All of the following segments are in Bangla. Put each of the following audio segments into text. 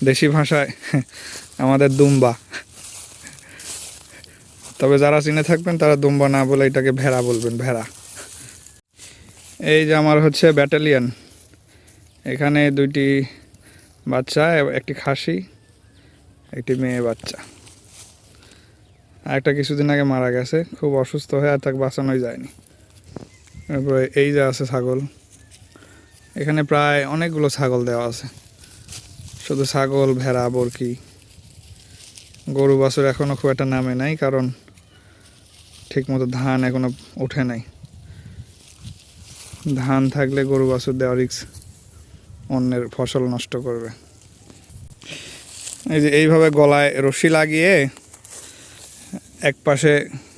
দেশি ভাষায় আমাদের দুম্বা। তবে যারা চিনে থাকবেন তারা দুম্বা না বলে এটাকে ভেড়া বলবেন, ভেড়া। এই যে আমার হচ্ছে ব্যাটালিয়ন, এখানে দুইটি বাচ্চা, একটি খাসি, একটি মেয়ে বাচ্চা। আর একটা কিছুদিন আগে মারা গেছে, খুব অসুস্থ হয়ে, আর তাকে বাঁচানোই যায়নি। তারপরে এই যে আছে ছাগল, এখানে প্রায় অনেকগুলো ছাগল দেওয়া আছে, শুধু ছাগল, ভেড়া, বরকি। গরু বাছুর এখনও খুব একটা নামে নাই, কারণ ঠিকমতো ধান এখনো ওঠে নাই। ধান থাকলে গরু বাছুর দেওয়া রিস্ক, অন্যের ফসল নষ্ট করবে। এই যে এইভাবে গলায় রশি লাগিয়ে এক পাশে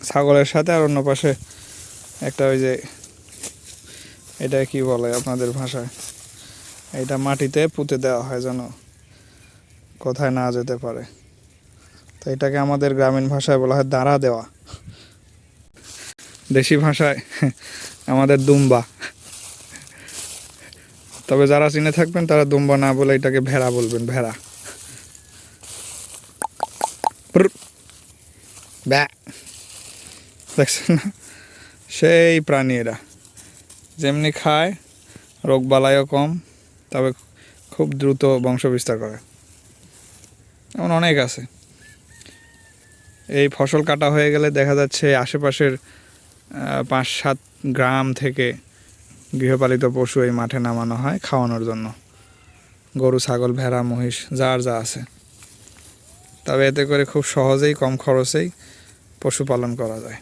ছাগলের সাথে আর অন্য পাশে একটা, ওই যে এটা কি বলে আপনাদের ভাষায়, এটা মাটিতে পুঁতে দেওয়া হয় যেন কোথায় না যেতে পারে। তো এটাকে আমাদের গ্রামীণ ভাষায় বলা হয় দাঁড়া দেওয়া, দেশি ভাষায় আমাদের দুম্বা। তবে যারা চিনে থাকবেন তারা দুম্বা না বলে এটাকে ভেড়া বলবেন, ভেড়া। দেখছেন না, সেই প্রাণী এরা, যেমনি খায়, রোগবালাইও কম, তবে খুব দ্রুত বংশ বিস্তার করে। এমন অনেক আছে। এই ফসল কাটা হয়ে গেলে দেখা যাচ্ছে আশেপাশের 5-7 গ্রাম থেকে গৃহপালিত পশু এই মাঠে নামানো হয় খাওয়ানোর জন্য, গরু, ছাগল, ভেড়া, মহিষ, যার যা আছে। তবে এতে করে খুব সহজেই, কম খরচেই পশুপালন করা যায়।